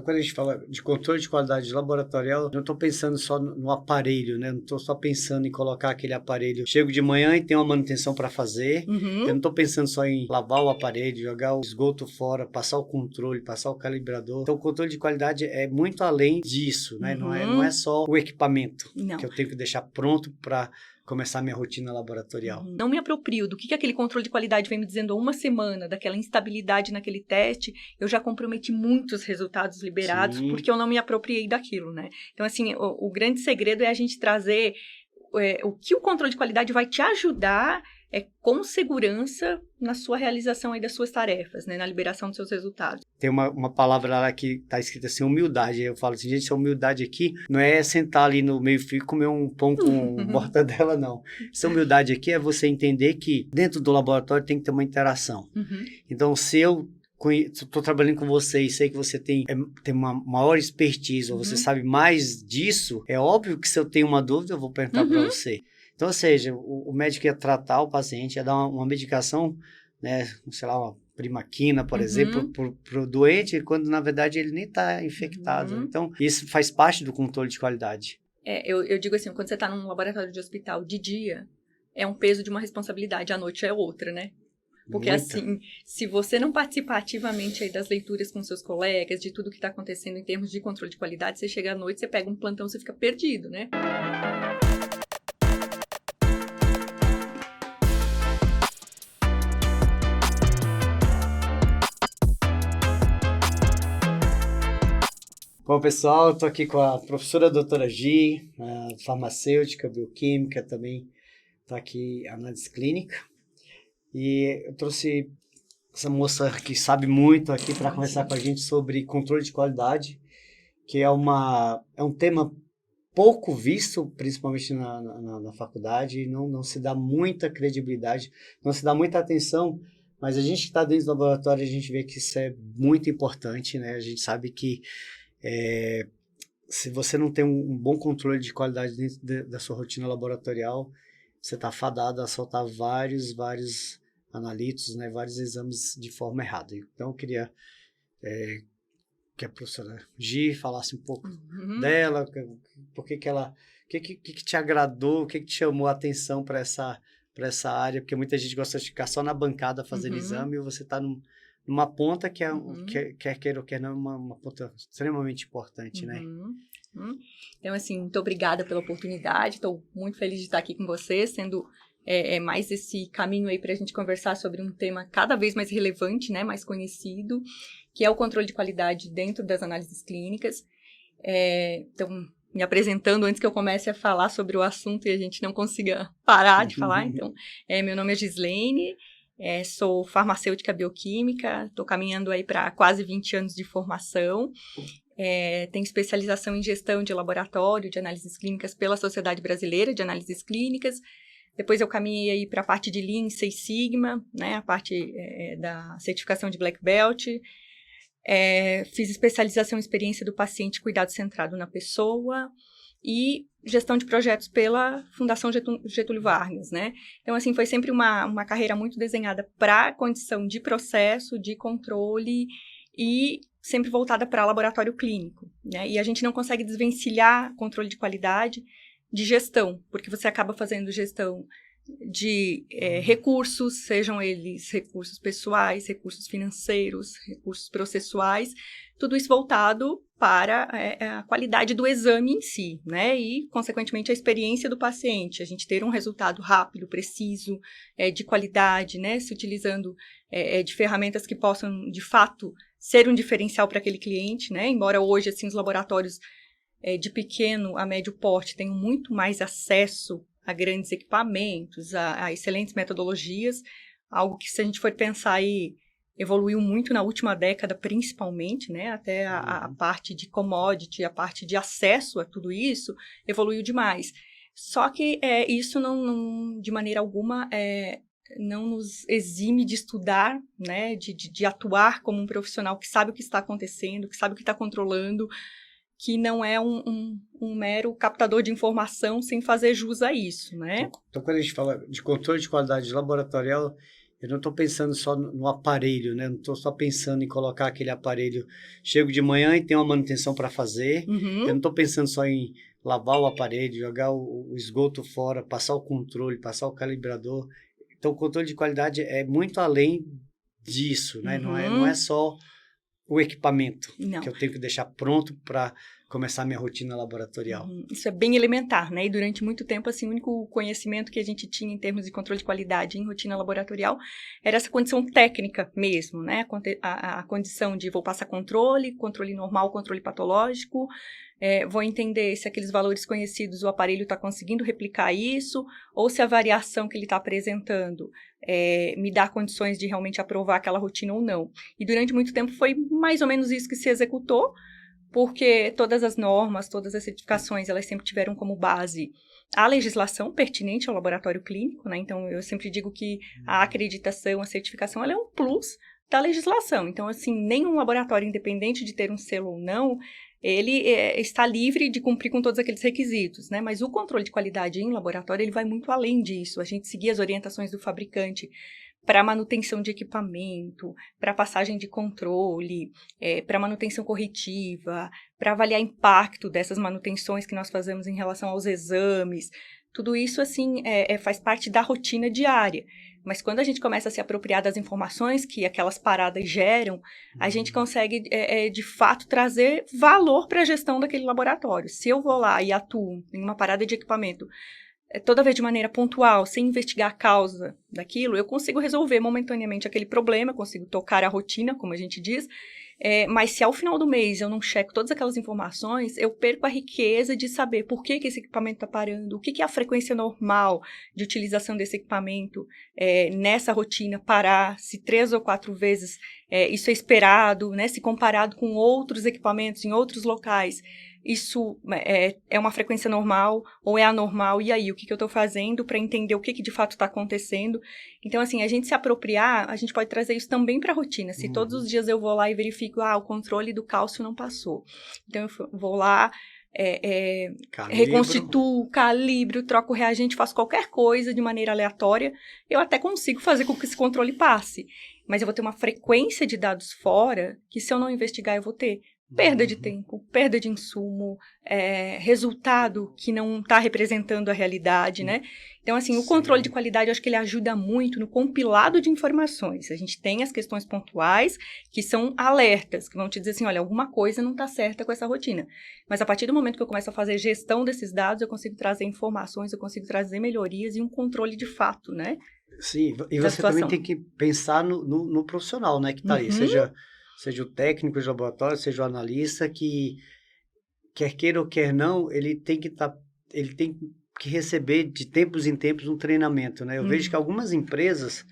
quando a gente fala de controle de qualidade laboratorial, eu não estou pensando só no aparelho, né? Não estou só pensando em colocar aquele aparelho. Chego de manhã e tenho uma manutenção para fazer. Eu não estou pensando só em lavar o aparelho, jogar o esgoto fora, passar o controle, passar o calibrador. Então, o controle de qualidade é muito além disso, né? Não é só o equipamento que eu tenho que deixar pronto para começar a minha rotina laboratorial. Não me aproprio do que aquele controle de qualidade vem me dizendo há uma semana, daquela instabilidade naquele teste, eu já comprometi muitos resultados liberados porque eu não me apropriei daquilo, né? Então, assim, o grande segredo é a gente trazer o que o controle de qualidade vai te ajudar com segurança na sua realização aí das suas tarefas, né? Na liberação dos seus resultados. Tem uma palavra lá que está escrita assim, humildade. Eu falo assim, gente, essa humildade aqui não é sentar ali no meio-fio e comer um pão com mortadela, não. Essa humildade aqui é você entender que dentro do laboratório tem que ter uma interação. Então, se eu estou trabalhando com você e sei que você tem uma maior expertise, ou você sabe mais disso, é óbvio que se eu tenho uma dúvida, eu vou perguntar para você. Então, ou seja, o médico ia tratar o paciente, ia dar uma medicação, né, sei lá, uma primaquina, por exemplo, para o doente, quando na verdade ele nem está infectado. Então, isso faz parte do controle de qualidade. Eu digo assim, quando você está num laboratório de hospital de dia, é um peso de uma responsabilidade, à noite é outra, né? Porque assim, se você não participar ativamente aí das leituras com seus colegas, de tudo que está acontecendo em termos de controle de qualidade, você chega à noite, você pega um plantão, você fica perdido, né? Bom, pessoal, estou aqui com a professora doutora Gi, farmacêutica, bioquímica, também está aqui análise clínica. E eu trouxe essa moça que sabe muito aqui para conversar com a gente sobre controle de qualidade, que é um tema pouco visto, principalmente na faculdade, não se dá muita credibilidade, não se dá muita atenção, mas a gente que está dentro do laboratório, a gente vê que isso é muito importante, né? A gente sabe que se você não tem um bom controle de qualidade dentro da sua rotina laboratorial, você está fadado a soltar vários analitos, né, vários exames de forma errada. Então, eu queria que a professora Gi falasse um pouco dela, por que ela, o que te agradou, o que te chamou a atenção para essa área, porque muita gente gosta de ficar só na bancada fazendo exame e você está numa ponta que quer queira ou quer não, uma ponta extremamente importante, né? Então, assim, muito obrigada pela oportunidade, estou muito feliz de estar aqui com você, sendo mais esse caminho aí para a gente conversar sobre um tema cada vez mais relevante, né, mais conhecido, que é o controle de qualidade dentro das análises clínicas. Então, me apresentando antes que eu comece a falar sobre o assunto e a gente não consiga parar de falar, então, meu nome é Gislaine, sou farmacêutica bioquímica, estou caminhando aí para quase 20 anos de formação, tenho especialização em gestão de laboratório de análises clínicas pela Sociedade Brasileira de Análises Clínicas. Depois eu caminhei aí para a parte de Lean Six Sigma, né, a parte da certificação de Black Belt. Fiz especialização em experiência do paciente, cuidado centrado na pessoa e gestão de projetos pela Fundação Getúlio Vargas, né? Então, assim, foi sempre uma carreira muito desenhada para a condição de processo, de controle e sempre voltada para laboratório clínico, né? E a gente não consegue desvencilhar controle de qualidade de gestão, porque você acaba fazendo gestão de recursos, sejam eles recursos pessoais, recursos financeiros, recursos processuais, tudo isso voltado para a qualidade do exame em si, né? E, consequentemente, a experiência do paciente, a gente ter um resultado rápido, preciso, de qualidade, né? Se utilizando de ferramentas que possam, de fato, ser um diferencial para aquele cliente, né? Embora hoje, assim, os laboratórios de pequeno a médio porte tenham muito mais acesso a grandes equipamentos, a excelentes metodologias, algo que, se a gente for pensar aí, evoluiu muito na última década, principalmente, né? Até a parte de commodity, a parte de acesso a tudo isso, evoluiu demais. Só que isso não, de maneira alguma, não nos exime de estudar, né? De atuar como um profissional que sabe o que está acontecendo, que sabe o que está controlando, que não é um mero captador de informação sem fazer jus a isso, né? Então, quando a gente fala de controle de qualidade laboratorial, Eu não estou pensando só no aparelho, né? Não estou só pensando em colocar aquele aparelho. Chego de manhã e tenho uma manutenção para fazer. Eu não estou pensando só em lavar o aparelho, jogar o esgoto fora, passar o controle, passar o calibrador. Então, o controle de qualidade é muito além disso, né? Não é só o equipamento que eu tenho que deixar pronto para começar a minha rotina laboratorial. Isso é bem elementar, né? E durante muito tempo, assim, o único conhecimento que a gente tinha em termos de controle de qualidade em rotina laboratorial era essa condição técnica mesmo, né? A condição de vou passar controle normal, controle patológico, vou entender se aqueles valores conhecidos o aparelho está conseguindo replicar isso, ou se a variação que ele está apresentando me dá condições de realmente aprovar aquela rotina ou não. E durante muito tempo foi mais ou menos isso que se executou, porque todas as normas, todas as certificações, elas sempre tiveram como base a legislação pertinente ao laboratório clínico, né? Então, eu sempre digo que a acreditação, a certificação, ela é um plus da legislação. Então, assim, nenhum laboratório, independente de ter um selo ou não, ele está livre de cumprir com todos aqueles requisitos, né? Mas o controle de qualidade em laboratório, ele vai muito além disso. A gente seguir as orientações do fabricante para manutenção de equipamento, para passagem de controle, para manutenção corretiva, para avaliar impacto dessas manutenções que nós fazemos em relação aos exames. Tudo isso, assim, faz parte da rotina diária. Mas quando a gente começa a se apropriar das informações que aquelas paradas geram, a gente consegue, de fato, trazer valor para a gestão daquele laboratório. Se eu vou lá e atuo em uma parada de equipamento, toda vez de maneira pontual, sem investigar a causa daquilo, eu consigo resolver momentaneamente aquele problema, eu consigo tocar a rotina, como a gente diz, mas se ao final do mês eu não checo todas aquelas informações, eu perco a riqueza de saber por que esse equipamento está parando, o que é a frequência normal de utilização desse equipamento nessa rotina, parar, se 3 ou 4 vezes isso é esperado, né, se comparado com outros equipamentos em outros locais, isso é uma frequência normal ou é anormal? E aí, o que eu estou fazendo para entender o que de fato está acontecendo? Então, assim, a gente se apropriar, a gente pode trazer isso também para a rotina. Se todos os dias eu vou lá e verifico, o controle do cálcio não passou. Então, eu vou lá, reconstituo, calibro, troco o reagente, faço qualquer coisa de maneira aleatória, eu até consigo fazer com que esse controle passe. Mas eu vou ter uma frequência de dados fora que, se eu não investigar, eu vou ter perda de tempo, perda de insumo, resultado que não está representando a realidade, né? Então, assim, o controle de qualidade, eu acho que ele ajuda muito no compilado de informações. A gente tem as questões pontuais, que são alertas, que vão te dizer assim, olha, alguma coisa não está certa com essa rotina. Mas a partir do momento que eu começo a fazer gestão desses dados, eu consigo trazer informações, eu consigo trazer melhorias e um controle de fato, né? Sim, e você também tem que pensar no profissional, né, que está aí, seja o técnico de laboratório, seja o analista, que quer queira ou quer não, ele tem que receber de tempos em tempos um treinamento, né? Eu vejo que algumas empresas,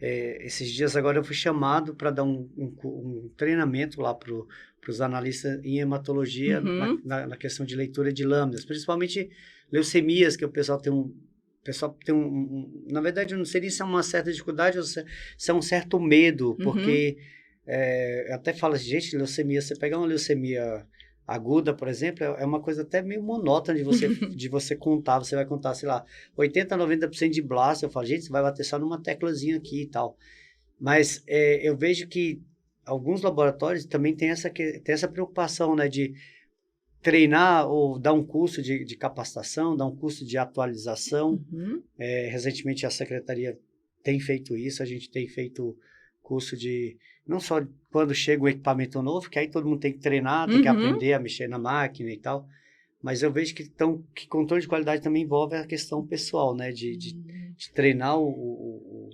esses dias agora eu fui chamado para dar um treinamento lá para os analistas em hematologia, na questão de leitura de lâminas, principalmente leucemias, que o pessoal tem na verdade, eu não sei se é uma certa dificuldade ou se é um certo medo, porque eu até falo assim, gente, leucemia, você pegar uma leucemia aguda, por exemplo, é uma coisa até meio monótona de você contar, você vai contar, sei lá, 80%, 90% de blast, eu falo, gente, você vai bater só numa teclazinha aqui e tal, mas eu vejo que alguns laboratórios também têm essa preocupação, né, de treinar ou dar um curso de capacitação, dar um curso de atualização. Recentemente a secretaria tem feito isso, a gente tem feito curso de, não só quando chega um equipamento novo, que aí todo mundo tem que treinar, tem que aprender a mexer na máquina e tal, mas eu vejo que controle de qualidade também envolve a questão pessoal, né, de treinar o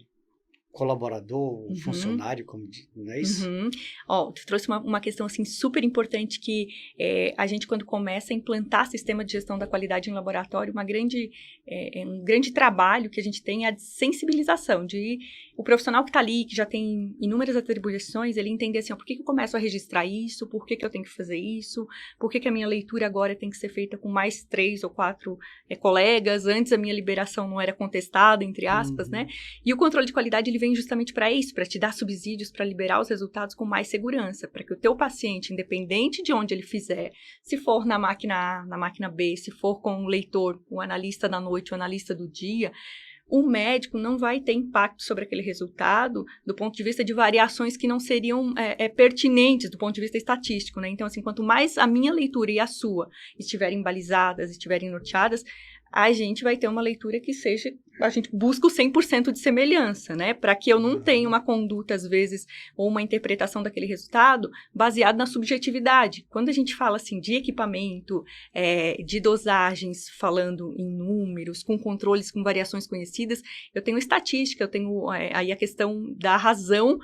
colaborador, o funcionário, como não é isso? Tu trouxe uma questão assim super importante que a gente, quando começa a implantar sistema de gestão da qualidade em laboratório, um grande trabalho que a gente tem é a sensibilização de o profissional que está ali, que já tem inúmeras atribuições, ele entender assim, por que eu começo a registrar isso, por que eu tenho que fazer isso, por que a minha leitura agora tem que ser feita com mais 3 ou 4 colegas, antes a minha liberação não era contestada, entre aspas, né? E o controle de qualidade, ele vem justamente para isso, para te dar subsídios, para liberar os resultados com mais segurança, para que o teu paciente, independente de onde ele fizer, se for na máquina A, na máquina B, se for com o leitor, o analista da noite, o analista do dia, o médico não vai ter impacto sobre aquele resultado do ponto de vista de variações que não seriam pertinentes do ponto de vista estatístico, né? Então, assim, quanto mais a minha leitura e a sua estiverem balizadas, estiverem norteadas, a gente vai ter uma leitura que seja, a gente busca o 100% de semelhança, né? Para que eu não tenha uma conduta, às vezes, ou uma interpretação daquele resultado baseado na subjetividade. Quando a gente fala, assim, de equipamento, de dosagens, falando em números, com controles, com variações conhecidas, eu tenho estatística, eu tenho aí a questão da razão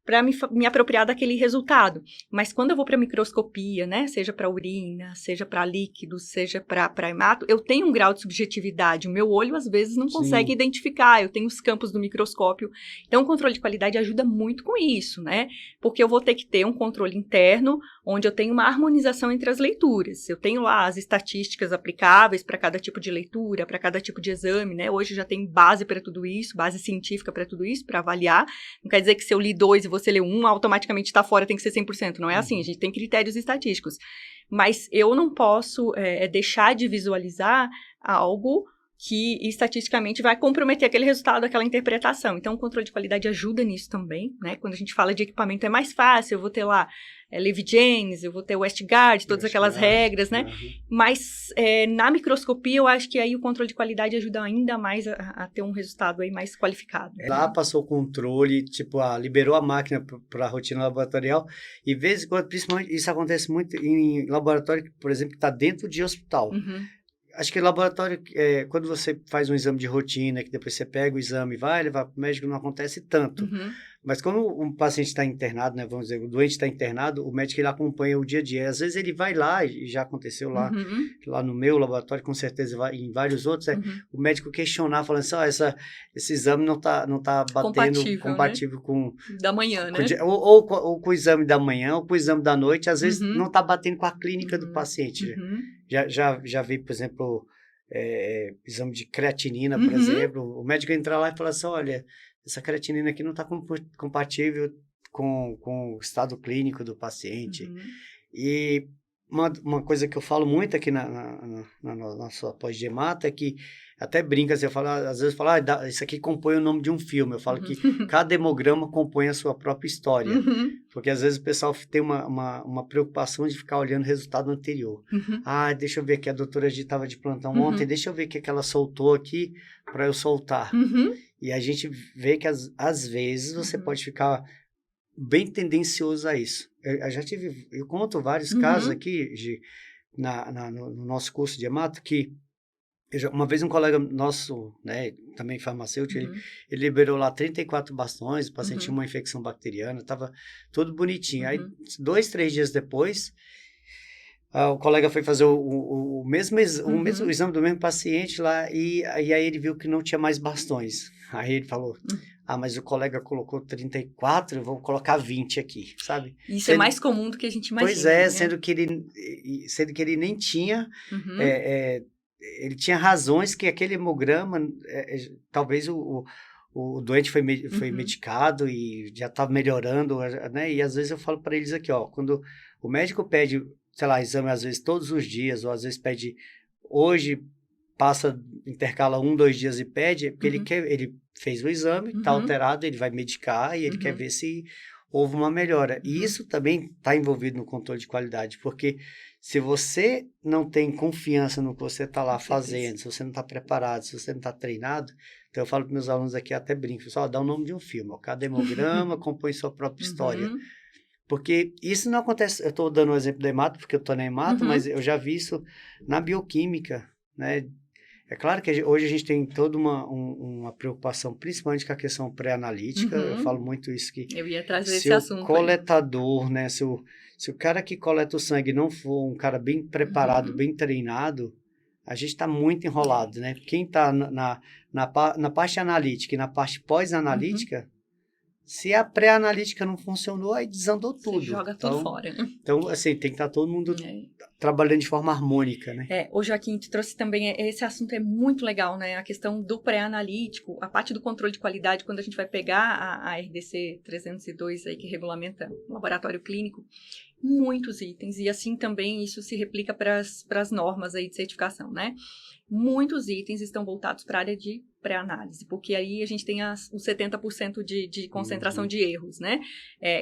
para me apropriar daquele resultado. Mas quando eu vou para microscopia, né, seja para urina, seja para líquidos, seja para hemato, eu tenho um grau de subjetividade. O meu olho, às vezes, não consegue identificar. Eu tenho os campos do microscópio. Então, o controle de qualidade ajuda muito com isso, né? Porque eu vou ter que ter um controle interno, onde eu tenho uma harmonização entre as leituras. Eu tenho lá as estatísticas aplicáveis para cada tipo de leitura, para cada tipo de exame, né? Hoje já tem base para tudo isso, base científica para tudo isso, para avaliar. Não quer dizer que se eu li 2 e você lê 1, automaticamente está fora, tem que ser 100%. Não é assim, a gente tem critérios estatísticos. Mas eu não posso deixar de visualizar algo que estatisticamente vai comprometer aquele resultado, aquela interpretação. Então, o controle de qualidade ajuda nisso também, né? Quando a gente fala de equipamento é mais fácil, eu vou ter lá Levi-James, eu vou ter Westgard, todas aquelas regras, né? Mas na microscopia, eu acho que aí o controle de qualidade ajuda ainda mais a ter um resultado aí mais qualificado. Lá passou o controle, tipo, liberou a máquina para a rotina laboratorial, e de vez em quando, principalmente, isso acontece muito em laboratório, por exemplo, que está dentro de hospital. Acho que laboratório, quando você faz um exame de rotina, que depois você pega o exame e vai levar para o médico, não acontece tanto. Mas quando um paciente está internado, né, vamos dizer, o doente está internado, o médico ele acompanha o dia a dia. Às vezes ele vai lá, e já aconteceu lá no meu laboratório, com certeza em vários outros, o médico questionar, falando assim, esse exame não tá batendo compatível, né? Com... Da manhã, né? Ou com o exame da manhã, ou com o exame da noite, às vezes não está batendo com a clínica do paciente. Já vi, por exemplo, exame de creatinina, por exemplo, o médico entra lá e fala assim, olha, essa creatinina aqui não está compatível com o estado clínico do paciente. E uma coisa que eu falo muito aqui na nossa pós de hemato é que, até brinca, assim, às vezes eu falo, isso aqui compõe o nome de um filme. Eu falo que cada hemograma compõe a sua própria história. Porque às vezes o pessoal tem uma preocupação de ficar olhando o resultado anterior. Deixa eu ver que a doutora estava de plantão ontem, deixa eu ver o que ela soltou aqui para eu soltar. E a gente vê que às vezes você pode ficar bem tendencioso a isso. Eu conto vários casos aqui no nosso curso de hemato que uma vez um colega nosso, né, também farmacêutico, ele liberou lá 34 bastões, o paciente tinha uma infecção bacteriana, estava tudo bonitinho. Aí, 2, 3 dias depois, o colega foi fazer o mesmo exame do mesmo paciente lá, e aí ele viu que não tinha mais bastões. Aí ele falou, mas o colega colocou 34, eu vou colocar 20 aqui, sabe? Isso é mais comum do que a gente imagina. Pois é, né? sendo que ele nem tinha... ele tinha razões que aquele hemograma, talvez o doente foi medicado e já estava melhorando, né? E às vezes eu falo para eles aqui, quando o médico pede, sei lá, exame às vezes todos os dias, ou às vezes pede hoje, intercala 1, 2 dias e pede, porque ele fez o exame, está alterado, ele vai medicar e ele quer ver se houve uma melhora. E isso também está envolvido no controle de qualidade, porque se você não tem confiança no que você está lá fazendo, se você não está preparado, se você não está treinado, então eu falo para meus alunos aqui, até brinco, só dá o nome de um filme, cada hemograma compõe sua própria história. Porque isso não acontece, eu estou dando o exemplo da hemato, porque eu estou na hemato, mas eu já vi isso na bioquímica, né? É claro que hoje a gente tem toda uma preocupação, principalmente com a questão pré-analítica, eu falo muito isso, que eu ia trazer esse assunto. Se o coletador, né, se o cara que coleta o sangue não for um cara bem preparado, bem treinado, a gente está muito enrolado, né? Quem está na parte analítica e na parte pós-analítica, se a pré-analítica não funcionou, aí desandou tudo. Você joga tudo fora, né? Então, assim, tem que estar todo mundo trabalhando de forma harmônica, né? O Joaquim te trouxe também, esse assunto é muito legal, né? A questão do pré-analítico, a parte do controle de qualidade, quando a gente vai pegar a RDC 302 aí, que regulamenta o laboratório clínico, muitos itens, e assim também isso se replica para as normas aí de certificação, né? Muitos itens estão voltados para a área de pré-análise, porque aí a gente tem os 70% de concentração de erros, né?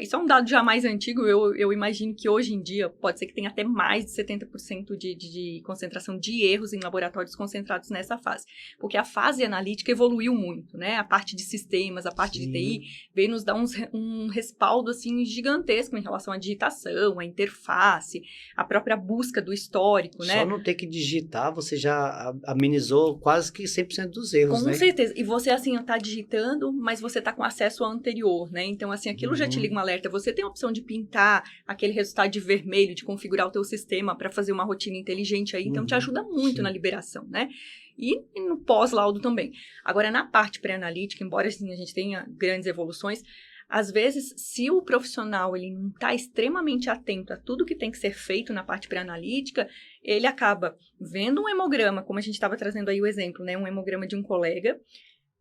Isso é um dado já mais antigo, eu imagino que hoje em dia pode ser que tenha até mais de 70% de concentração de erros em laboratórios concentrados nessa fase, porque a fase analítica evoluiu muito, né? A parte de sistemas, a parte de TI, veio nos dar um respaldo, assim, gigantesco em relação à digitação, à interface, a própria busca do histórico, né? Só não ter que digitar, você já amenizou quase que 100% dos erros, né? Com certeza. E você, assim, tá digitando, mas você tá com acesso ao anterior, né? Então, assim, aquilo já te liga um alerta. Você tem a opção de pintar aquele resultado de vermelho, de configurar o teu sistema para fazer uma rotina inteligente aí. Então, te ajuda muito na liberação, né? E no pós-laudo também. Agora, na parte pré-analítica, embora, assim, a gente tenha grandes evoluções, às vezes, se o profissional ele não está extremamente atento a tudo que tem que ser feito na parte pré-analítica, ele acaba vendo um hemograma, como a gente estava trazendo aí o exemplo, né? Um hemograma de um colega,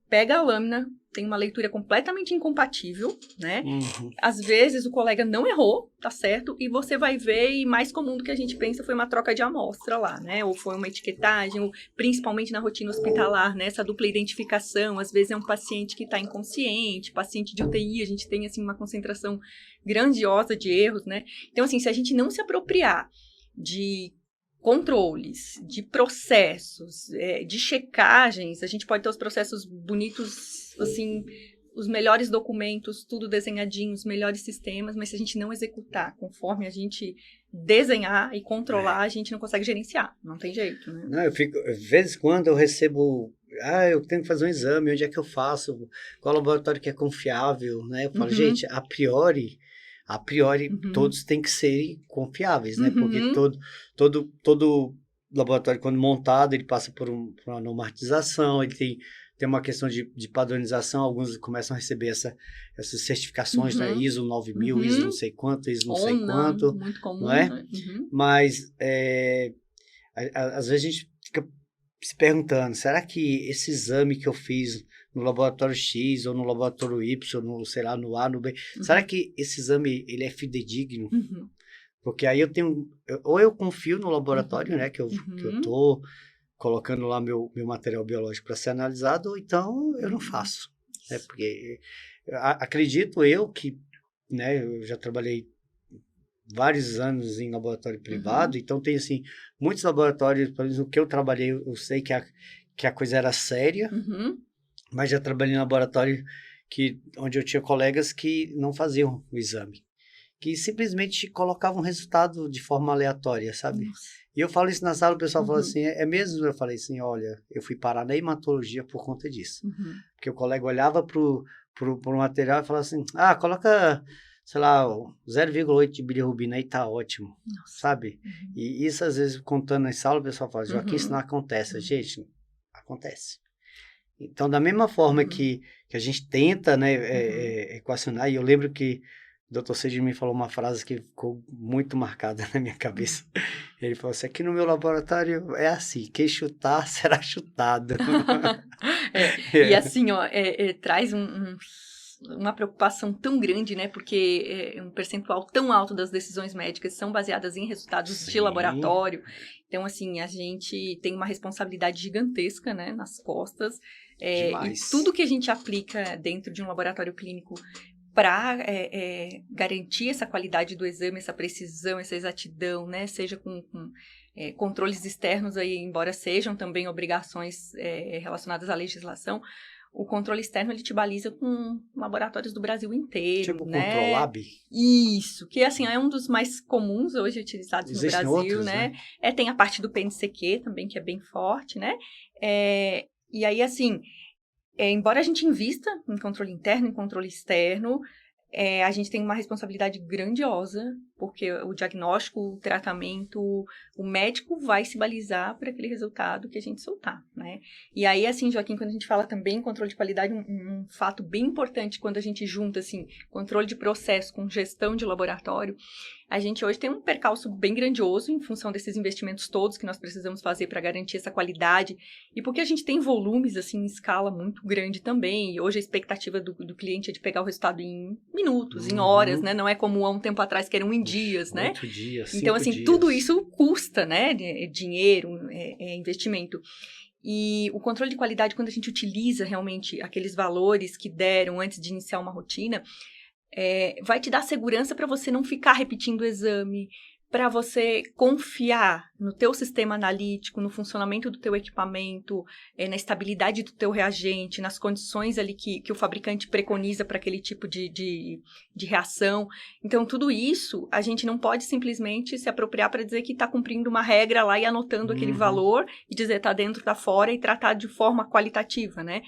pega a lâmina, tem uma leitura completamente incompatível, né? Às vezes o colega não errou, tá certo? E você vai ver, e mais comum do que a gente pensa, foi uma troca de amostra lá, né? Ou foi uma etiquetagem, ou principalmente na rotina hospitalar, né? Essa dupla identificação, às vezes é um paciente que está inconsciente, paciente de UTI, a gente tem, assim, uma concentração grandiosa de erros, né? Então, assim, se a gente não se apropriar de controles, de processos, de checagens, a gente pode ter os processos bonitos, assim, os melhores documentos, tudo desenhadinho, os melhores sistemas, mas se a gente não executar conforme a gente desenhar e controlar, a gente não consegue gerenciar, não tem jeito, né? Não, de vez em quando eu recebo, eu tenho que fazer um exame, onde é que eu faço, qual laboratório que é confiável, né? Eu falo, gente, a priori, todos têm que ser confiáveis, né? Porque todo laboratório, quando montado, ele passa por uma normatização, ele tem uma questão de padronização, alguns começam a receber essas certificações, né? ISO 9000, ISO não sei quanto, ISO não sei quanto, muito comum, não é? Né? Mas, às vezes a gente fica se perguntando, será que esse exame que eu fiz no laboratório X ou no laboratório Y, sei lá, no A, no B, será que esse exame ele é fidedigno? Porque aí ou eu confio no laboratório, né, que eu tô colocando lá meu material biológico para ser analisado, ou então eu não faço, né? Porque acredito eu que, né, eu já trabalhei vários anos em laboratório privado, então tem, assim, muitos laboratórios, pelo menos no que eu trabalhei, eu sei que a coisa era séria, mas já trabalhei em laboratório onde eu tinha colegas que não faziam o exame, que simplesmente colocavam resultado de forma aleatória, sabe? E eu falo isso na sala, o pessoal fala assim, é mesmo? Eu falei assim, olha, eu fui parar na hematologia por conta disso. Porque o colega olhava pro material e falava assim, coloca, sei lá, 0,8 de bilirrubina aí tá ótimo, sabe? E isso, às vezes, contando na sala, o pessoal fala, Joaquim, isso não acontece. Gente, acontece. Então, da mesma forma que a gente tenta, né, equacionar, e eu lembro que o Dr. Cid me falou uma frase que ficou muito marcada na minha cabeça. Ele falou assim, aqui no meu laboratório é assim, quem chutar será chutado. E assim, ó, traz uma preocupação tão grande, né? Porque um percentual tão alto das decisões médicas são baseadas em resultados de laboratório. Então, assim, a gente tem uma responsabilidade gigantesca, né, nas costas. E tudo que a gente aplica dentro de um laboratório clínico para garantir essa qualidade do exame, essa precisão, essa exatidão, né? Seja com controles externos aí, embora sejam também obrigações relacionadas à legislação, o controle externo ele te baliza com laboratórios do Brasil inteiro, tipo, né? Controlab? Isso, que assim é um dos mais comuns hoje utilizados no Brasil, outros, né? Tem a parte do PNCQ também, que é bem forte, né? E aí, assim, embora a gente invista em controle interno, em controle externo, a gente tem uma responsabilidade grandiosa, porque o diagnóstico, o tratamento, o médico vai se balizar por aquele resultado que a gente soltar, né? E aí, assim, Joaquim, quando a gente fala também em controle de qualidade, um fato bem importante quando a gente junta, assim, controle de processo com gestão de laboratório, a gente hoje tem um percalço bem grandioso em função desses investimentos todos que nós precisamos fazer para garantir essa qualidade e porque a gente tem volumes, assim, em escala muito grande também. E hoje a expectativa do cliente é de pegar o resultado em minutos, em horas, né? Não é como há um tempo atrás que eram em dias, né? 8 dias, 5 então, assim, dias. tudo isso custa, né? Dinheiro, investimento. E o controle de qualidade, quando a gente utiliza realmente aqueles valores que deram antes de iniciar uma rotina, vai te dar segurança para você não ficar repetindo o exame, para você confiar no teu sistema analítico, no funcionamento do teu equipamento, na estabilidade do teu reagente, nas condições ali que o fabricante preconiza para aquele tipo de reação. Então, tudo isso, a gente não pode simplesmente se apropriar para dizer que está cumprindo uma regra lá e anotando aquele valor e dizer está dentro, está fora e tratar de forma qualitativa, né?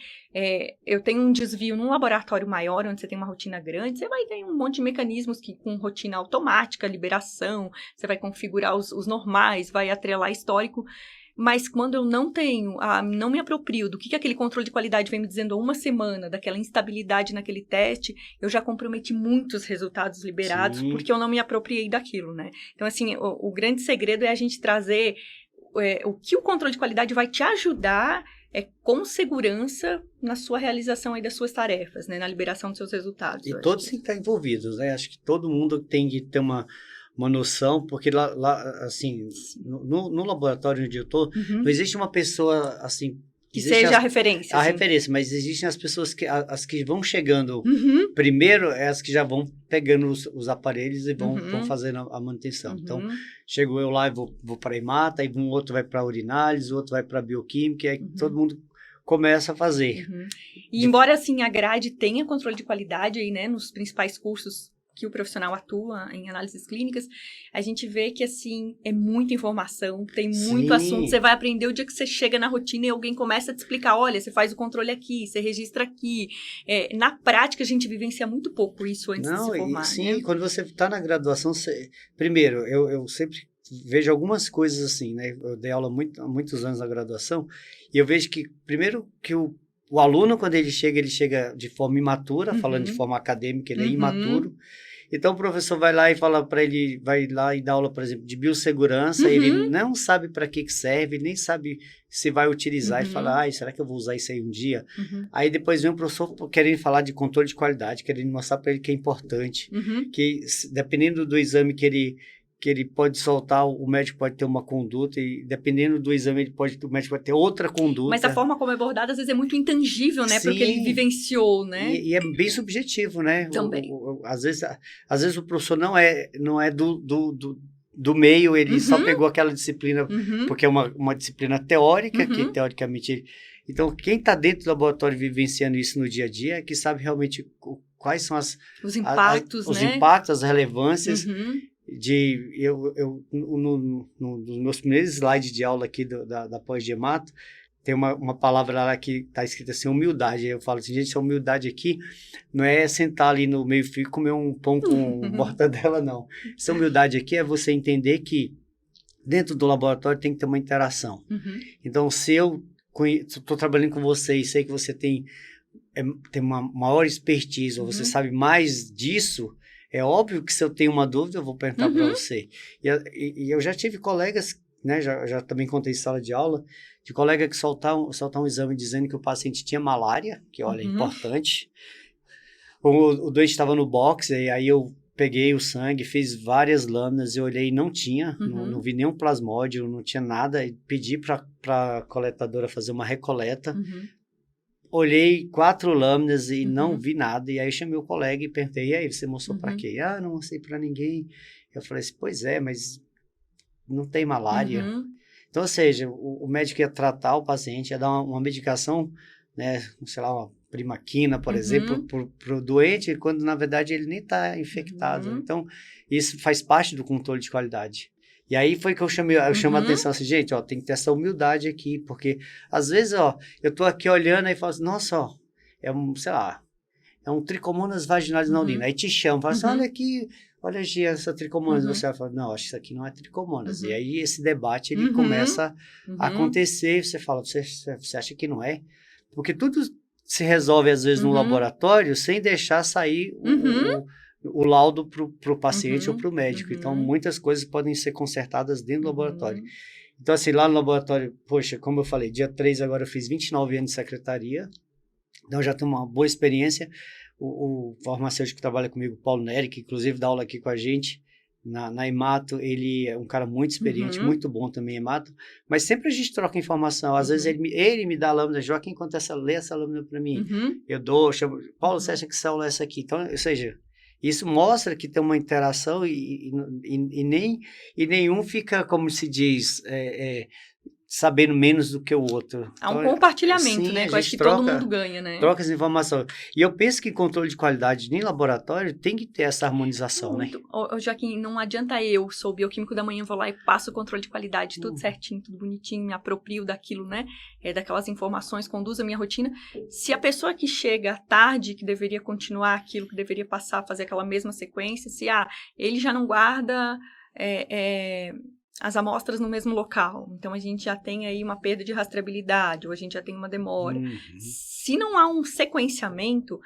Eu tenho um desvio num laboratório maior, onde você tem uma rotina grande, você vai ter um monte de mecanismos com rotina automática, liberação, você vai configurar os normais, vai atrelar histórico, mas quando eu não tenho, não me aproprio do que aquele controle de qualidade vem me dizendo há uma semana, daquela instabilidade naquele teste, eu já comprometi muitos resultados liberados, sim, porque eu não me apropriei daquilo, né? Então, assim, o grande segredo é a gente trazer o que o controle de qualidade vai te ajudar com segurança na sua realização aí das suas tarefas, né? Na liberação dos seus resultados. E todos têm que estar envolvidos, né? Acho que todo mundo tem que ter uma noção, porque lá assim, no laboratório onde eu estou, não existe uma pessoa, assim... Que seja a referência. A referência, mas existem as pessoas, as que vão chegando primeiro, é as que já vão pegando os aparelhos e vão fazendo a manutenção. Então, chego eu lá e vou para a hemata, aí um outro vai para a urinálise, o outro vai para a bioquímica, e aí todo mundo começa a fazer. E embora, assim, a grade tenha controle de qualidade aí, né, nos principais cursos que o profissional atua em análises clínicas, a gente vê que, assim, é muita informação, tem muito assunto, você vai aprender o dia que você chega na rotina e alguém começa a te explicar, olha, você faz o controle aqui, você registra aqui. Na prática, a gente vivencia muito pouco isso antes de se formar. Sim, né? Quando você está na graduação, primeiro, eu sempre vejo algumas coisas assim, né? Eu dei aula há muitos anos na graduação, e eu vejo que, primeiro, que o aluno, quando ele chega de forma imatura, falando de forma acadêmica, ele é imaturo. Então, o professor vai lá e fala para ele, vai lá e dá aula, por exemplo, de biossegurança, ele não sabe para que serve, nem sabe se vai utilizar, e fala, será que eu vou usar isso aí um dia? Aí depois vem o professor querendo falar de controle de qualidade, querendo mostrar para ele que é importante, que dependendo do exame que ele pode soltar, o médico pode ter uma conduta, e dependendo do exame, o médico pode ter outra conduta. Mas a forma como é abordada, às vezes, é muito intangível, né? Sim, porque ele vivenciou, né? E é bem subjetivo, né? Também. Às vezes o professor não é do meio, ele só pegou aquela disciplina, porque é uma disciplina teórica, que teoricamente... Então, quem está dentro do laboratório vivenciando isso no dia a dia é que sabe realmente quais são os impactos, os impactos, as relevâncias... nos meus primeiros slides de aula aqui da pós-gemato, tem uma palavra lá que está escrita assim, humildade. Eu falo assim, gente, essa humildade aqui não é sentar ali no meio-fio e comer um pão com mortadela, não. Essa humildade aqui é você entender que dentro do laboratório tem que ter uma interação. Então, se eu estou trabalhando com você e sei que você tem uma maior expertise, ou você sabe mais disso, é óbvio que se eu tenho uma dúvida, eu vou perguntar para você. E eu já tive colegas, né, já também contei em sala de aula, de colega que soltar um exame dizendo que o paciente tinha malária, que olha, é importante. O doente estava no box, e aí eu peguei o sangue, fiz várias lâminas, eu olhei e não tinha, não vi nenhum plasmódio, não tinha nada, e pedi para a coletadora fazer uma recoleta. Olhei 4 lâminas e não vi nada, e aí chamei o colega e perguntei, e aí, você mostrou para quê? Não mostrei para ninguém. Eu falei assim, pois é, mas não tem malária. Então, ou seja, o médico ia tratar o paciente, ia dar uma medicação, né, sei lá, uma primaquina, por exemplo, para o doente, quando na verdade ele nem está infectado. Então, isso faz parte do controle de qualidade. E aí foi que eu chamo a atenção assim, gente, ó, tem que ter essa humildade aqui, porque às vezes, ó, eu tô aqui olhando e falo assim, nossa, ó, é um tricomonas vaginalis na urina. Aí te chamo, fala assim, olha aqui, olha essa tricomonas. Você vai falar, não, acho que isso aqui não é tricomonas. E aí esse debate, ele começa a acontecer, você fala, você acha que não é? Porque tudo se resolve, às vezes, no laboratório, sem deixar sair o laudo para o paciente ou para o médico. Então, muitas coisas podem ser consertadas dentro do laboratório. Então, assim, lá no laboratório, poxa, como eu falei, dia 3 agora eu fiz 29 anos de secretaria, então já tenho uma boa experiência. O farmacêutico que trabalha comigo, Paulo Nery, que inclusive dá aula aqui com a gente, na Hemato, ele é um cara muito experiente, muito bom também, Hemato, mas sempre a gente troca informação. Às vezes ele me dá a lâmina, Joaquim, quando lê essa lâmina para mim, eu dou, chamo, Paulo, você acha que célula é essa aqui? Então, ou seja, isso mostra que tem uma interação e nenhum fica, como se diz, sabendo menos do que o outro. Há um compartilhamento, né? Que eu acho que todo mundo ganha, né? Troca as informações. E eu penso que controle de qualidade em laboratório tem que ter essa harmonização, né? Joaquim, não adianta eu, sou bioquímico da manhã, vou lá e passo o controle de qualidade, tudo certinho, tudo bonitinho, me aproprio daquilo, né? Daquelas informações, conduzo a minha rotina. Se a pessoa que chega à tarde, que deveria continuar aquilo, que deveria passar, fazer aquela mesma sequência, ele já não guarda... as amostras no mesmo local. Então, a gente já tem aí uma perda de rastreabilidade, ou a gente já tem uma demora. Se não há um sequenciamento,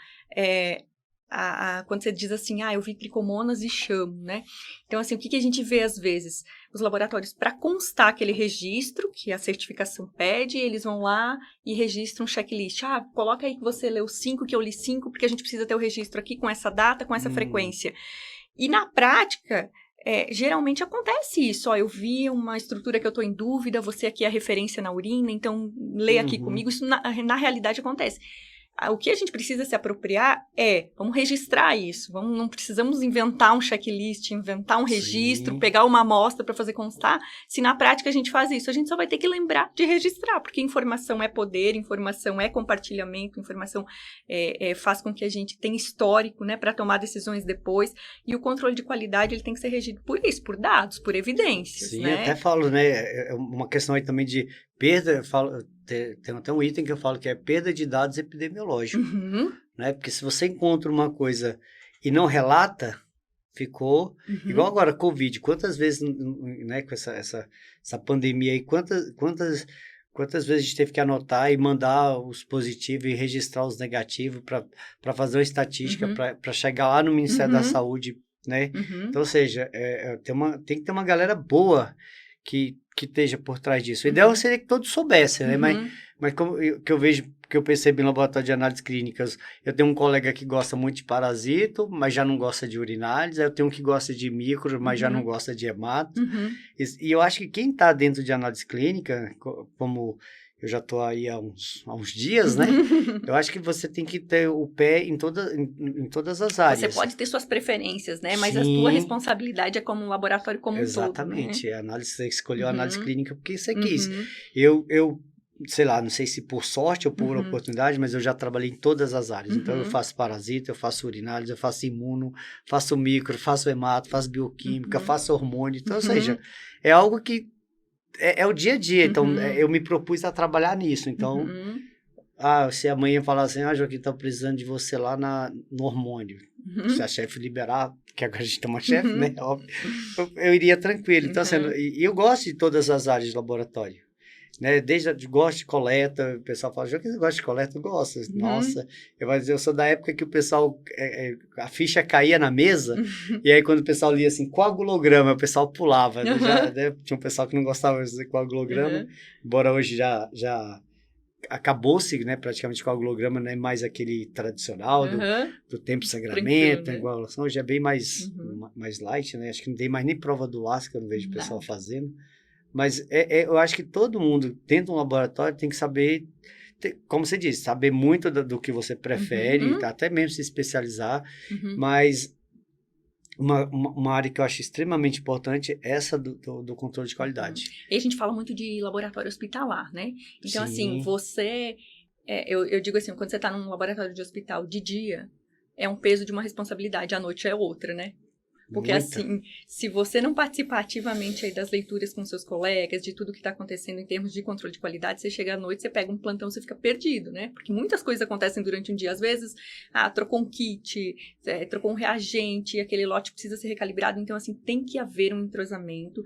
quando você diz assim, eu vi tricomonas e chamo, né? Então, assim, o que a gente vê às vezes? Os laboratórios, para constar aquele registro, que a certificação pede, eles vão lá e registram um checklist. Coloca aí que você leu 5, que eu li 5, porque a gente precisa ter o registro aqui com essa data, com essa frequência. E na prática... geralmente acontece isso, eu vi uma estrutura que eu estou em dúvida, você aqui é a referência na urina, então lê aqui comigo, isso na realidade acontece. O que a gente precisa se apropriar vamos registrar isso, não precisamos inventar um checklist, inventar um registro, pegar uma amostra para fazer constar, se na prática a gente faz isso, a gente só vai ter que lembrar de registrar, porque informação é poder, informação é compartilhamento, informação faz com que a gente tenha histórico, né, para tomar decisões depois, e o controle de qualidade ele tem que ser regido por isso, por dados, por evidências. Sim, né? Até falo, né, é uma questão aí também de perda, tem até um item que eu falo que é perda de dados epidemiológicos, né? Porque se você encontra uma coisa e não relata, ficou igual agora, Covid, quantas vezes, né, com essa pandemia aí, quantas vezes a gente teve que anotar e mandar os positivos e registrar os negativos para fazer uma estatística, para chegar lá no Ministério da Saúde, né? Então, ou seja, tem que ter uma galera boa que esteja por trás disso. O ideal seria que todos soubessem, né? Mas como eu vejo, que eu percebo em laboratório de análises clínicas, eu tenho um colega que gosta muito de parasito, mas já não gosta de urinálises, eu tenho um que gosta de micro, mas já não gosta de hemato. E eu acho que quem está dentro de análise clínica, como eu já estou aí há uns dias, né? Eu acho que você tem que ter o pé em todas as áreas. Você pode ter suas preferências, né? Mas a sua responsabilidade é como um laboratório como um todo. Exatamente. Né? A análise, você escolheu a análise clínica porque você quis. Eu sei lá, não sei se por sorte ou por oportunidade, mas eu já trabalhei em todas as áreas. Então, eu faço parasita, eu faço urinálises, eu faço imuno, faço micro, faço hemato, faço bioquímica, faço hormônio. Então, ou seja, é algo que é o dia a dia, então eu me propus a trabalhar nisso, então se amanhã falar assim, Joaquim, tá precisando de você lá no hormônio, se a chefe liberar, que agora a gente tem uma chefe, né, óbvio, eu iria tranquilo, então assim, e eu gosto de todas as áreas de laboratório, né, gosto de coleta, o pessoal fala, Joaquim, você gosta de coleta? Eu gosto, nossa, eu sou da época que o pessoal, a ficha caía na mesa, e aí quando o pessoal lia assim, coagulograma, o pessoal pulava, né, tinha um pessoal que não gostava de coagulograma, embora hoje já acabou-se, né, praticamente o coagulograma não é mais aquele tradicional do tempo de sangramento, né? Coagulação, hoje é bem mais light, né, acho que não tem mais nem prova do laço, que eu não vejo o pessoal fazendo. Mas eu acho que todo mundo dentro de um laboratório tem que saber, como você disse, saber muito do que você prefere, até mesmo se especializar, mas uma área que eu acho extremamente importante é essa do controle de qualidade. E a gente fala muito de laboratório hospitalar, né? Então, assim, eu digo assim, quando você está num laboratório de hospital de dia, é um peso de uma responsabilidade, à noite é outra, né? Porque assim, se você não participar ativamente aí das leituras com seus colegas, de tudo que está acontecendo em termos de controle de qualidade, você chega à noite, você pega um plantão, você fica perdido, né? Porque muitas coisas acontecem durante um dia. Às vezes, trocou um kit, trocou um reagente, aquele lote precisa ser recalibrado. Então, assim, tem que haver um entrosamento.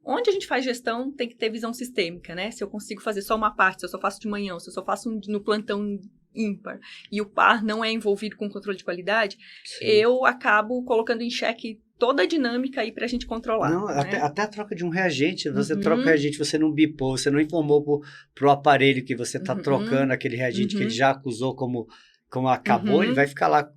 Onde a gente faz gestão, tem que ter visão sistêmica, né? Se eu consigo fazer só uma parte, se eu só faço de manhã, se eu só faço no plantão ímpar, e o par não é envolvido com controle de qualidade, eu acabo colocando em xeque toda a dinâmica aí pra gente controlar. Não, né? até a troca de um reagente, você troca o reagente, você não bipou, você não informou pro aparelho que você tá trocando aquele reagente que ele já acusou como acabou, ele vai ficar lá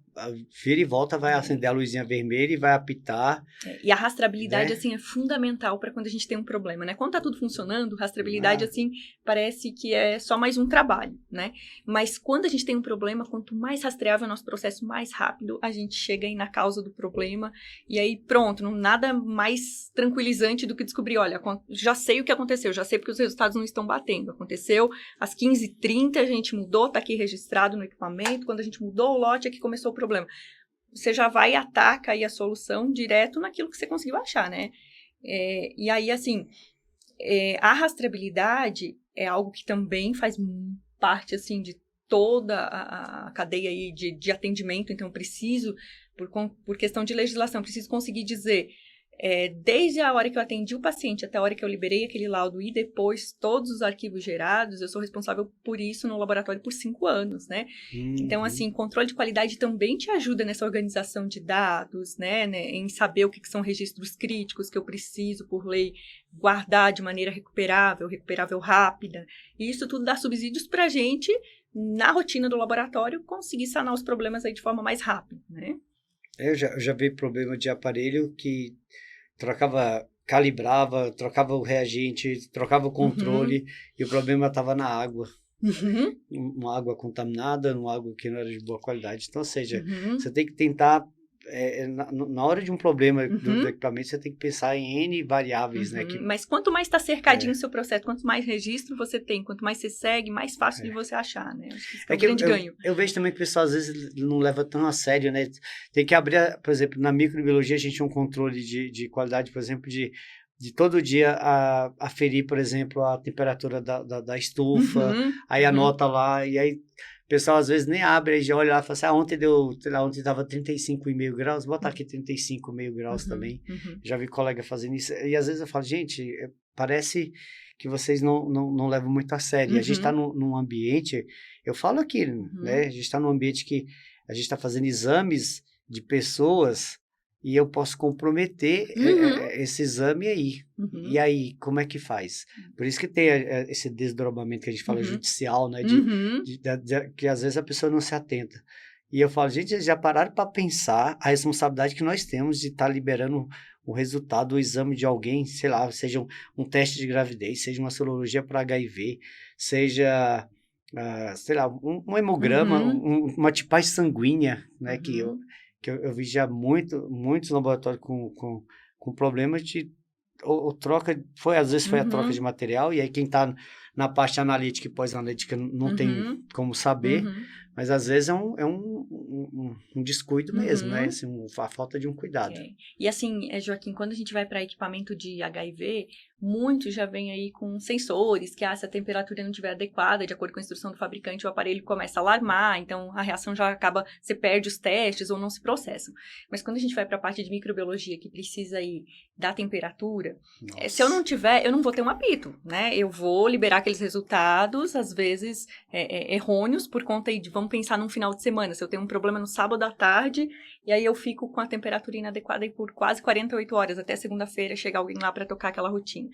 vira e volta, vai acender a luzinha vermelha e vai apitar. E a rastreabilidade, né? assim, é fundamental para quando a gente tem um problema, né? Quando tá tudo funcionando, rastreabilidade, assim, parece que é só mais um trabalho, né? Mas quando a gente tem um problema, quanto mais rastreável é o nosso processo, mais rápido a gente chega aí na causa do problema. E aí, pronto, nada mais tranquilizante do que descobrir, olha, já sei o que aconteceu, já sei porque os resultados não estão batendo. Aconteceu às 15h30, a gente mudou, tá aqui registrado no equipamento, quando a gente mudou o lote é que começou o problema. Você já vai e ataca aí a solução direto naquilo que você conseguiu achar, né? E aí, assim, a rastreabilidade é algo que também faz parte, assim, de toda a cadeia aí de atendimento. Então, eu preciso, por questão de legislação, preciso conseguir dizer, desde a hora que eu atendi o paciente até a hora que eu liberei aquele laudo e depois todos os arquivos gerados, eu sou responsável por isso no laboratório por 5 anos, né? Então, assim, controle de qualidade também te ajuda nessa organização de dados, né? Em saber o que são registros críticos que eu preciso, por lei, guardar de maneira recuperável rápida. E isso tudo dá subsídios pra gente, na rotina do laboratório, conseguir sanar os problemas aí de forma mais rápida, né? Eu já vi problema de aparelho que calibrava, trocava o reagente, trocava o controle, e o problema estava na água. Uma água contaminada, uma água que não era de boa qualidade. Então, ou seja, você tem que tentar, na hora de um problema do equipamento, você tem que pensar em N variáveis, né? Mas quanto mais está cercadinho o seu processo, quanto mais registro você tem, quanto mais você segue, mais fácil de você achar, né? Acho que isso é um grande ganho. Eu vejo também que o pessoal às vezes não leva tão a sério, né? Tem que abrir, por exemplo, na microbiologia a gente tem um controle de qualidade, por exemplo, de todo dia aferir, por exemplo, a temperatura da estufa, aí anota lá, e aí o pessoal às vezes nem abre, aí já olha lá e fala assim, ontem estava 35,5 graus, bota aqui 35,5 graus também. Já vi colega fazendo isso, e às vezes eu falo, gente, parece que vocês não levam muito a sério. E a gente está num ambiente, eu falo aqui, né, a gente está num ambiente que a gente está fazendo exames de pessoas e eu posso comprometer esse exame aí. E aí, como é que faz? Por isso que tem esse desdobramento que a gente fala judicial, né? Que às vezes a pessoa não se atenta. E eu falo, gente, já pararam para pensar a responsabilidade que nós temos de estar liberando o resultado do exame de alguém, sei lá, seja um teste de gravidez, seja uma sorologia para HIV, seja, sei lá, um hemograma, uma tipagem sanguínea, né? Que eu vi já muitos laboratórios com problemas de troca, às vezes foi a troca de material, e aí quem está na parte analítica e pós-analítica não tem como saber, mas às vezes é um descuido mesmo, né? Assim, a falta de um cuidado. E assim, Joaquim, quando a gente vai para equipamento de HIV, muitos já vêm aí com sensores, que se a temperatura não estiver adequada, de acordo com a instrução do fabricante, o aparelho começa a alarmar, então a reação já acaba, você perde os testes ou não se processam. Mas quando a gente vai para a parte de microbiologia, que precisa aí da temperatura, se eu não tiver, eu não vou ter um apito, né? Eu vou liberar aqueles resultados, às vezes errôneos, por conta aí de, vamos pensar num final de semana, se eu tenho um problema no sábado à tarde, e aí eu fico com a temperatura inadequada aí por quase 48 horas, até segunda-feira chegar alguém lá para tocar aquela rotina.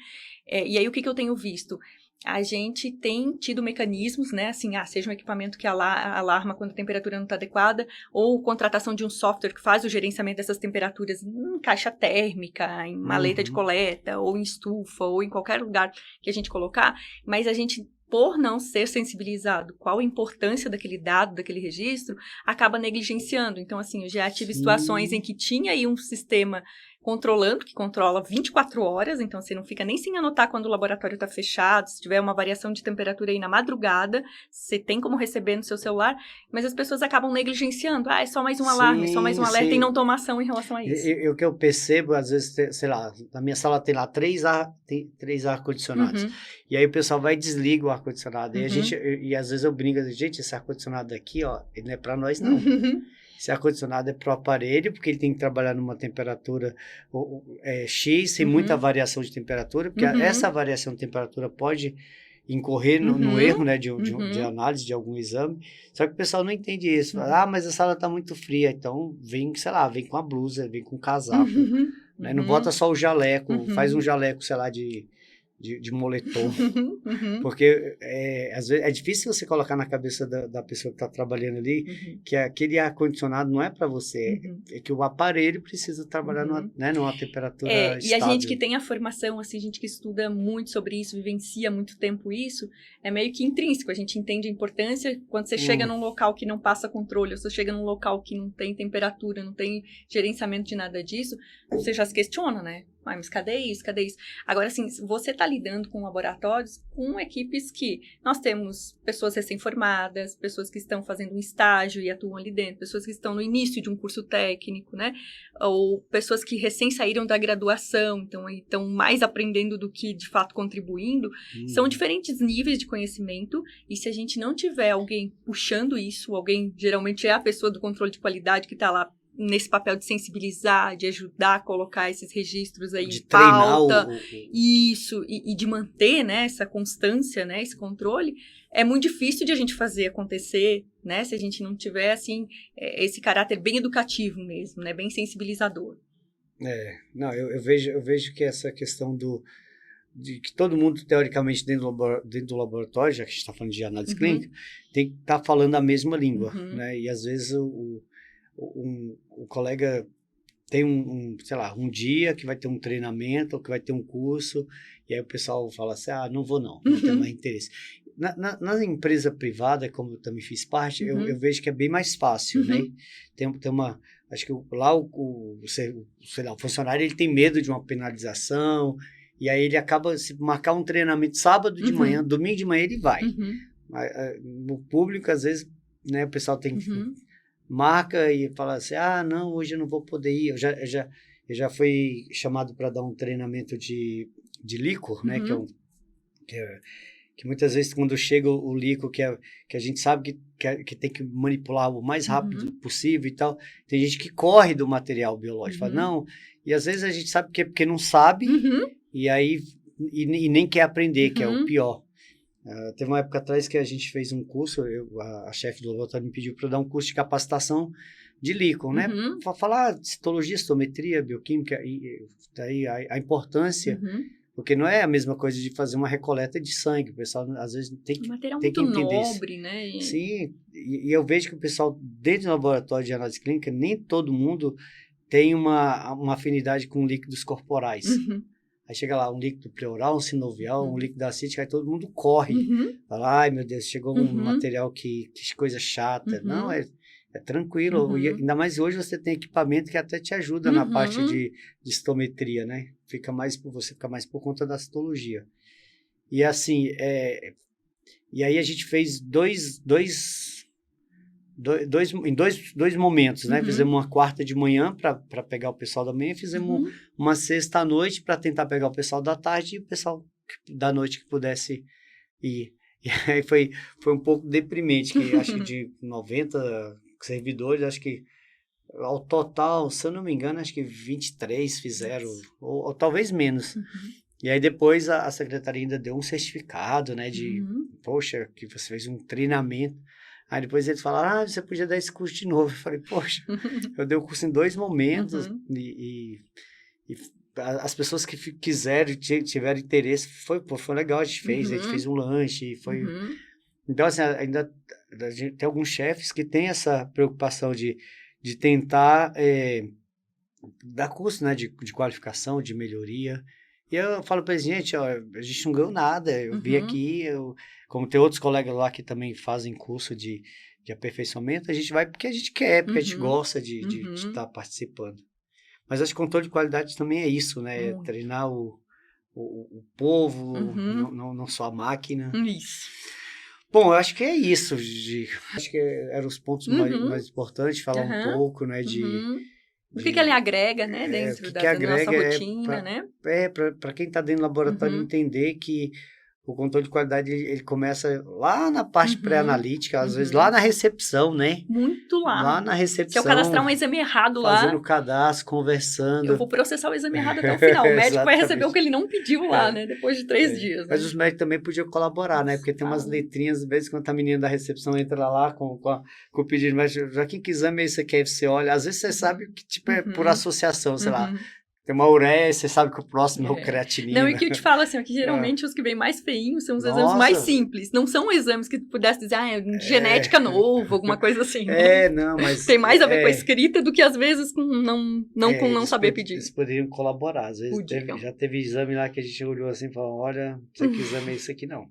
E aí o que eu tenho visto? A gente tem tido mecanismos, né, assim, seja um equipamento que alarma quando a temperatura não está adequada, ou contratação de um software que faz o gerenciamento dessas temperaturas em caixa térmica, em maleta de coleta, ou em estufa, ou em qualquer lugar que a gente colocar, mas a gente, por não ser sensibilizado qual a importância daquele dado, daquele registro, acaba negligenciando. Então, assim, eu já tive situações em que tinha aí um sistema controlando, que controla 24 horas, então você não fica nem sem anotar quando o laboratório está fechado, se tiver uma variação de temperatura aí na madrugada, você tem como receber no seu celular, mas as pessoas acabam negligenciando, é só mais um alarme, só mais um alerta, e não tomar ação em relação a isso. O que eu percebo, às vezes, sei lá, na minha sala tem lá três ar-condicionados, e aí o pessoal vai e desliga o ar-condicionado, e às vezes eu brinco, gente, esse ar-condicionado aqui, ó, ele não é para nós não. Esse ar-condicionado é para o aparelho, porque ele tem que trabalhar numa temperatura X, sem muita variação de temperatura, porque essa variação de temperatura pode incorrer no erro, né, de análise de algum exame. Só que o pessoal não entende isso. Fala, mas a sala está muito fria, então vem, sei lá, vem com a blusa, vem com o casaco. Né? Não bota só o jaleco, faz um jaleco, sei lá, de de moletom. Porque às vezes é difícil você colocar na cabeça da pessoa que está trabalhando ali que aquele ar-condicionado não é para você, é que o aparelho precisa trabalhar numa temperatura E a gente que estável. tem a formação, assim, a gente que estuda muito sobre isso, vivencia há muito tempo isso, é meio que intrínseco, a gente entende a importância quando você chega num local que não passa controle, ou você chega num local que não tem temperatura, não tem gerenciamento de nada disso, você já se questiona, né? Mas cadê isso? Cadê isso? Agora, assim, você está lidando com laboratórios, com equipes que nós temos pessoas recém-formadas, pessoas que estão fazendo um estágio e atuam ali dentro, pessoas que estão no início de um curso técnico, né? Ou pessoas que recém saíram da graduação, então estão mais aprendendo do que, de fato, contribuindo. São diferentes níveis de conhecimento e se a gente não tiver alguém puxando isso, alguém, geralmente é a pessoa do controle de qualidade que está lá nesse papel de sensibilizar, de ajudar a colocar esses registros aí De em treinar pauta, isso, e de manter, né, essa constância, né, esse controle, é muito difícil de a gente fazer acontecer, né, se a gente não tiver, assim, esse caráter bem educativo mesmo, né, bem sensibilizador. Não, eu vejo que essa questão de que todo mundo, teoricamente, dentro do laboratório, já que a gente está falando de análise clínica, tem que estar falando a mesma língua, né, e às vezes o colega tem sei lá, um dia que vai ter um treinamento, ou que vai ter um curso, e aí o pessoal fala assim, não vou não tenho mais interesse. Na empresa privada, como eu também fiz parte, eu vejo que é bem mais fácil, né? Tem acho que lá sei lá, o funcionário ele tem medo de uma penalização, e aí ele acaba, se marcar um treinamento sábado de manhã, domingo de manhã ele vai. No público, às vezes, né, o pessoal tem marca e fala assim, não, hoje eu não vou poder ir. Eu já fui chamado para dar um treinamento de líquor, né, que muitas vezes quando chega o líquor, que a gente sabe que tem que manipular o mais rápido possível e tal, tem gente que corre do material biológico, fala, não, e às vezes a gente sabe que é porque não sabe, e aí e nem quer aprender, que é o pior. Teve uma época atrás que a gente fez um curso, a chefe do laboratório me pediu para dar um curso de capacitação de líquor, né? Para falar de citologia, citometria, bioquímica, e daí a importância, porque não é a mesma coisa de fazer uma recoleta de sangue, o pessoal às vezes tem que material tem muito que entender nobre, né? Sim, e eu vejo que o pessoal dentro do laboratório de análise clínica, nem todo mundo tem uma afinidade com líquidos corporais. Aí chega lá um líquido pleural, um sinovial, um líquido acítico, aí todo mundo corre. Fala, ai meu Deus, chegou um material que coisa chata. Não, é tranquilo. E ainda mais hoje você tem equipamento que até te ajuda na parte de citometria, né? Você fica mais por conta da citologia. E assim, e aí a gente fez em dois momentos, né? Fizemos uma quarta de manhã para pegar o pessoal da manhã e fizemos uma sexta à noite para tentar pegar o pessoal da tarde e o pessoal da noite que pudesse ir. E aí foi um pouco deprimente, que acho que de 90 servidores, acho que ao total, se eu não me engano, acho que 23 fizeram, ou talvez menos. E aí depois a secretaria ainda deu um certificado, né, de, poxa, que você fez um treinamento. Aí depois eles falaram, você podia dar esse curso de novo. Eu falei, poxa, eu dei o curso em 2 momentos e as pessoas que quiseram, tiveram interesse, foi legal, a gente fez um lanche, foi... Então, assim, ainda a gente tem alguns chefes que têm essa preocupação de tentar dar curso, né, de qualificação, de melhoria. E eu falo para eles, gente, ó, a gente não ganhou nada, eu vim aqui, como tem outros colegas lá que também fazem curso de aperfeiçoamento, a gente vai porque a gente quer, porque a gente gosta de estar participando. Mas acho que controle de qualidade também é isso, né? É treinar o povo, não só a máquina. Isso. Bom, eu acho que é isso, Gigi. Acho que eram os pontos mais importantes, falar um pouco, né, O que ele agrega, né, dentro da nossa rotina, né? Para quem está dentro do laboratório entender que o controle de qualidade ele começa lá na parte pré-analítica, às vezes lá na recepção, né? Muito lá. Lá na recepção. Se eu cadastrar um exame errado lá... Fazendo o cadastro, conversando. Eu vou processar o exame errado até o final. O médico vai receber o que ele não pediu lá, né? Depois de 3 dias. Né? Mas os médicos também podiam colaborar, né? Porque tem umas letrinhas, às vezes, quando a menina da recepção entra lá com o pedido, mas Joaquim, que exame é esse aqui? Aí você olha, às vezes você sabe que tipo, é por associação, sei lá. Tem uma ureia, você sabe que o próximo é o creatinina. Não, e que eu te falo assim, que geralmente os que vêm mais feinhos são os exames Nossa. mais simples. Não são exames que tu pudesse dizer, genética novo, alguma coisa assim. Não, mas... Tem mais a ver com a escrita do que às vezes com não saber pedir. Eles poderiam colaborar. Às vezes já teve exame lá que a gente olhou assim e falou, olha, isso aqui exame é isso aqui não.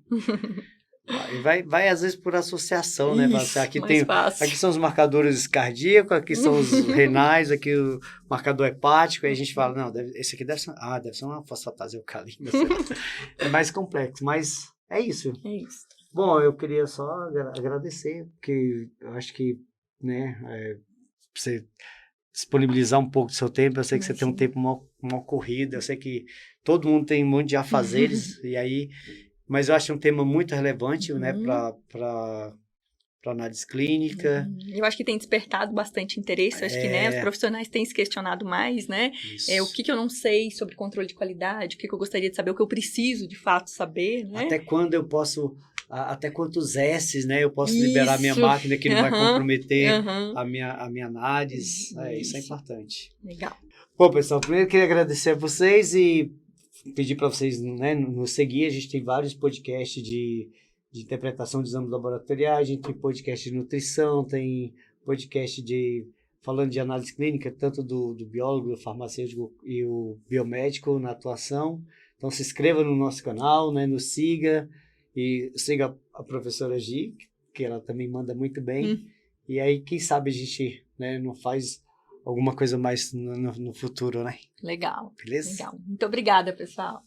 Vai às vezes por associação, né? Isso, aqui são os marcadores cardíacos, aqui são os renais, aqui o marcador hepático, aí a gente fala, não, esse aqui deve ser uma fosfatase alcalina. É mais complexo, mas é isso. É isso. Bom, eu queria só agradecer, porque eu acho que, né, você disponibilizar um pouco do seu tempo, eu sei que você tem um tempo mal corrido, eu sei que todo mundo tem um monte de afazeres, e aí... Mas eu acho um tema muito relevante, né, para análise clínica. Eu acho que tem despertado bastante interesse. Acho que, né, os profissionais têm se questionado mais, né? O que eu não sei sobre controle de qualidade, o que eu gostaria de saber, o que eu preciso de fato saber, né? Até quando eu posso... Até quantos S's, né, eu posso liberar minha máquina que não vai comprometer a minha análise. Isso é importante. Legal. Bom, pessoal, primeiro eu queria agradecer a vocês e pedir para vocês, né, nos seguir. A gente tem vários podcasts de interpretação de exames laboratoriais, a gente tem podcast de nutrição, tem podcast falando de análise clínica, tanto do biólogo, do farmacêutico e o biomédico na atuação. Então se inscreva no nosso canal, né, nos siga e siga a professora Gi, que ela também manda muito bem. E aí, quem sabe a gente, né, não faz alguma coisa mais no futuro, né? Legal. Beleza? Legal. Muito obrigada, pessoal.